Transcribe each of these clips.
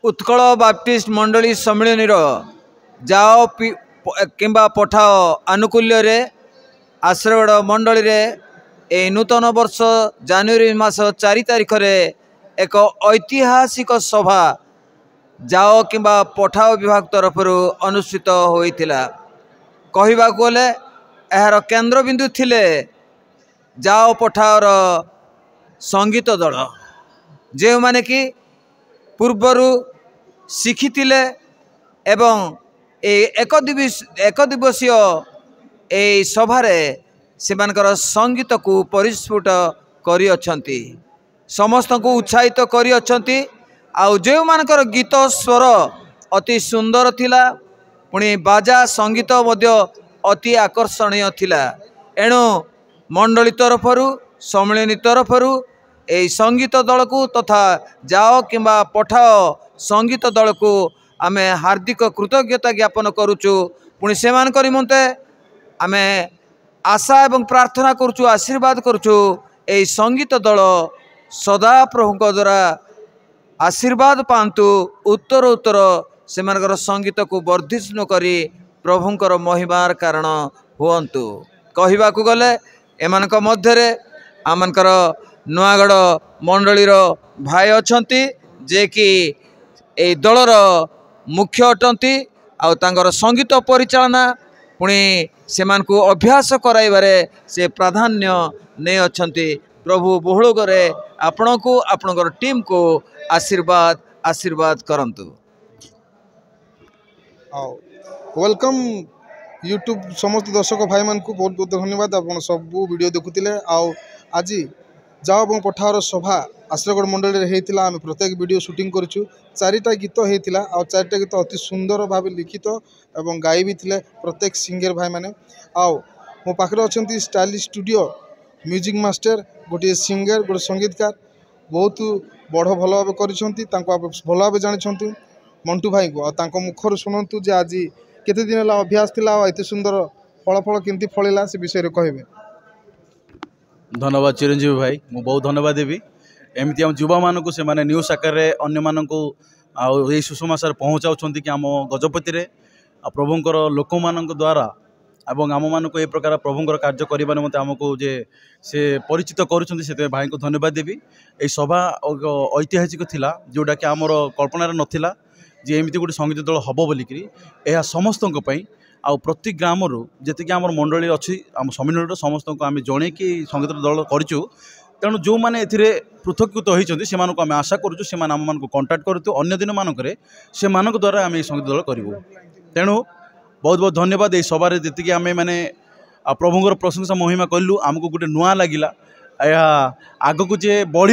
Utkal Baptist मंडली सम्मिलन जाओ किंबा पठाओ आनुकूल्य रे आश्रयगढ़ मंडली रे ए नूतन वर्ष जनवरी मास 4 तारिख रे एक ऐतिहासिक सभा जाओ किंबा पठाओ विभाग तरफ अनुष्ठित होइतिला। कहवा गले यार केन्द्रबिंदु थिले जाओ पठाओर संगीत दल जो माने कि पूर्वर शिखितिले एवं एक दिवसीय ए सभारे सेमानकर संगीत को परिस्फुट करी अछंती, समस्त को उत्साहित करी अछंती। आउ जो मानकर गीत स्वर अति सुंदर थिला, पुणी बाजा संगीत मध्य अति आकर्षणीय थिला। एणु मंडली तरफरु सम्मिलनी तरफरु ए संगीत दल को तथा जाओ किंबा पठाओ संगीत दल को आमे हार्दिक कृतज्ञता ज्ञापन करुचु। पुणी सेमानकर निमंते आमे आशा एवं प्रार्थना करुचु, आशीर्वाद करुचु ए संगीत दल सदा प्रभु द्वारा आशीर्वाद पांतु, उत्तर उत्तर सेमानकर संगीत को वर्धिष्णु करी प्रभुंकर महिमार कारण हुअन्तु। कहवाकू गले एमानक मध्यरे आमनकर नुआगढ़ मंडलीर भाई अछंती जे कि ए दलर मुख्य अटंती। आउ तांकर संगीत परिचालना पुणी सेमानकु अभ्यास कराइबारे से प्राधान्य नै अछंती। प्रभु बहुळगरे आपणको आपणकर टीम को आशीर्वाद आशीर्वाद करंतु। वेलकम यूट्यूब समस्त दर्शक भाई मान को बहुत बहुत धन्यवाद। आप सब वीडियो देखुतिले। आज जाओ এবং पठार सभा आश्रयगढ़ मंडली रे हेतिला। आम प्रत्येक वीडियो शूटिंग करूछु। 4टा गीत हेतिला आ 4टा गीत अति सुंदर भाव लिखित एवं गाई भी थिले प्रत्येक सिंगर भाई माने। मो पाखरे अछंती स्टाइलिश स्टूडियो म्यूजिक मास्टर गोटे सिंगर गोटे संगीतकार बहुत बड़ भल भाव करिसंती। तांको आप भल भाव जानिसंती मंटू भाई को। तांको मुखर सुनंतु जे आज केते दिन ला अभ्यास थिला आ एते सुंदर फल केमती फलिला से विषय रे कहबे। धन्यवाद चिरंजीवी भाई, मु बहुत धन्यवाद देवी। एमती आम युवा मानक से माने न्यूज आकार अन्य मानक सुषमाचार पहुँचाऊँच कि आम गजपति रे प्रभुंकर लोक मान द्वारा एवं आम मानक ए प्रकार प्रभुंकर कार्य करने निमंते आमको जे से परिचित करुँच से भाई को धन्यवाद देवी। ये सभा ऐतिहासिक थिला जोटा कि आमर कल्पना नथिला जे एमती गोटे संगीत दल हम बोलिकी। यह समस्त आ प्रति ग्राम जी आम मंडली अच्छी आम सम्मिलन समस्त को आम जड़े कि संगीत दल करूँ। तेणु जो मैंने ए पृथकीकृत होती से आम आशा करूँ से आम मान कंटाक्ट करूँ अन्य दिन मानक से द्वारा आम संगीत दल करूँ। तेणु बहुत बहुत धन्यवाद। ये सभारे जी आम मैंने प्रभुंर प्रशंसा महिमा कलु आमको गोटे नुआ लगिला। आग को जे बढ़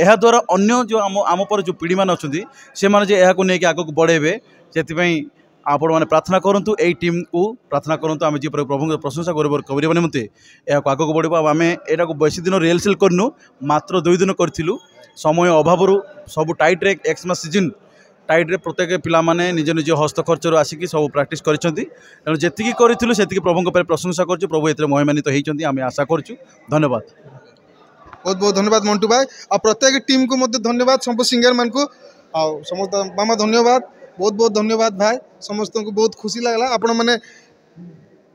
यह द्वारा अन्य जो आम पर जो पीढ़ी मान अच्छा से मैंने आग को बढ़ेबे से आपण मैंने प्रार्थना करूँ। यही टीम को प्रार्थना करूँ आम जी प्रभु प्रशंसा करने निमंते यह आग को बढ़। आम यहाँ बेसी दिन रिहर्सल करनु मात्र 2 दिन करूँ समय अभाव सब टाइट रे एक्समास सीजन टाइट रे प्रत्येक पिला माने निज निज हस्त खर्च आसिक सब प्राक्ट करूँ। जी करूँ से प्रभु प्रशंसा कर प्रभु ये महिमानित होती आम आशा करूँ। धन्यवाद, बहुत बहुत धन्यवाद मंटू भाई। आ प्रत्येक टीम को मध्य धन्यवाद सब सिंगर मान को समस्त मामा धन्यवाद बहुत बहुत धन्यवाद भाई। समस्त को बहुत खुशी लगला। आपण मैंने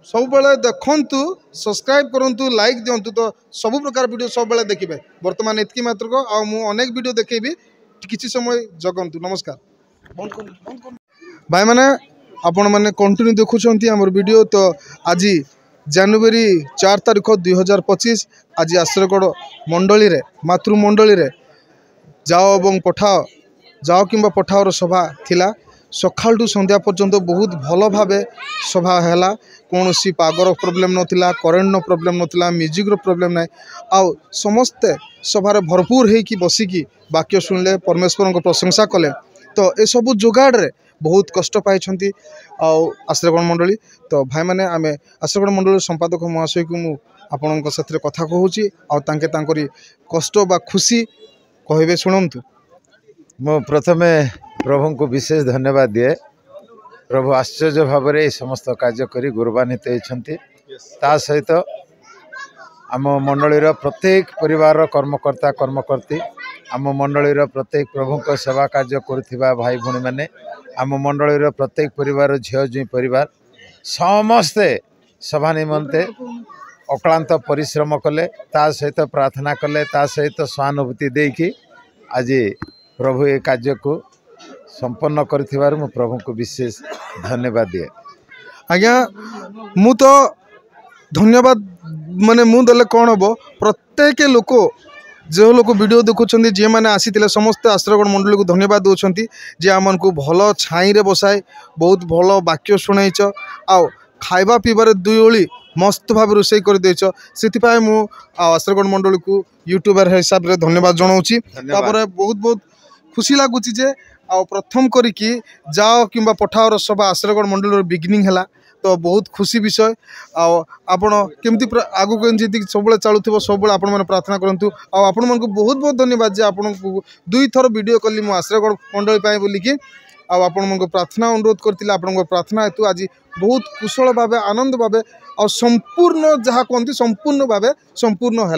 सब बेले देखंतु सब्सक्राइब करंतु लाइक दिंतु तो सब प्रकार वीडियो सब बेले देखिबे। वर्तमान इतकी मात्र को आ मु अनेक वीडियो देखेबी किछि समय जगंतु। नमस्कार भाई माने आपण माने कंटिन्यू देखुछंती हमर वीडियो। तो आज जनवरी 4 तारिख 2025 आज आश्रयगढ़ मंडली रे मातृ मंडली रे जाओ एवं पठाओ जाओ किंबा पठाओर सभा थिला। सकाल टू संध्या पर्यंत बहुत भल भाव सभा है। कौन सी पागर प्रोब्लेम नथिला, करेन्ट प्रोब्लेम नथिला, म्यूजिक रो प्रोब्लेम ना। आउ समस्ते सभार भरपूर होइकी बसिकी वाक्य सुनले परमेश्वर को प्रशंसा कले। तो ये सब जोगाड़ रे बहुत कष्ट पाई आश्रयगढ़ मंडली। तो भाई मैंने आम आश्रयगढ़ मंडली संपादक महाशय को मुझे साथ कथा कहूँ आंकरी कष्ट बा खुशी कहबे शुणु। मो प्रथमे प्रभु को विशेष धन्यवाद दिए। प्रभु आश्चर्य भाव में समस्त कार्य करी गौरवान्वित होती। ता सहित आम मंडलीर प्रत्येक परिवार कर्मकर्ता कर्मकर्ती आम मंडलीर प्रत्येक प्रभु सेवा कार्य करुवा भाई भौणी मैंने आम मंडलीर प्रत्येक परिवार झील जुई परिवार समस्ते सभा निमंते अक्लांत परिश्रम कले ता सहित प्रार्थना कले ता सहित सहानुभूति देकी आज प्रभु ये कार्य को संपन्न कर मु प्रभु को विशेष धन्यवाद दिए। आज्ञा मु तो धन्यवाद माने मु देले कौन हम प्रत्येक लोक जो लोग वीडियो देखुं जी मैंने आसी समस्त आश्रयगढ़ मंडली को धन्यवाद दौरान जे आम को भल छाई रे बसाए बहुत भल वाक्य शुणाइच आउ खाइबा पीबार दुई ओली मस्त भाव रोषे कर देछ से आश्रयगढ़ मंडली को यूट्यूबर हिसाब से धन्यवाद जनाऊँगी। बहुत बहुत खुशी लगुच जे आ प्रथम करी जाओ कि पठाओ सभा आश्रयगढ़ मंडल बिगिनिंग है तो बहुत खुशी विषय आपण केमती आगु के सब चलुव सब मैंने प्रार्थना करूँ आपण मन को बहुत बहुत धन्यवाद जे आपण दुई थर वीडियो कली मो आश्रयगढ़ मंडली बोलिकी आपण मन को प्रार्थना अनुरोध करते आपण प्रार्थना हेतु आज बहुत कुशल भाव आनंद भाव आ संपूर्ण जहाँ कहते संपूर्ण भाव संपूर्ण है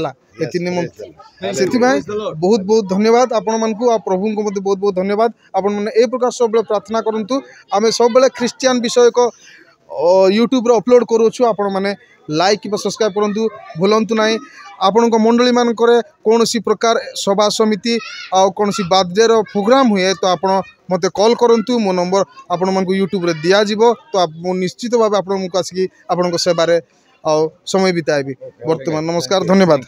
से बहुत बहुत धन्यवाद आपण मन को प्रभु को बहुत बहुत धन्यवाद। आपण मैंने ए प्रकार सब प्रार्थना करूँ आम सब ख्रीस्टियन विषय को यूट्यूब रे अपलोड करूँ आपण मैंने लाइक कि सब्सक्राइब करूँ भूलु ना आपण मंडली मानक कौन सी प्रकार सभा समिति आ कौन सी बर्थडे प्रोग्राम हुए तो आप मत कॉल करूँ मो नंबर आपण मन को यूट्यूब रे दिया जिवो तो आप निश्चित भाव आपण को आसिक आपण सेवारे समय बिताएबी। वर्तमान नमस्कार धन्यवाद।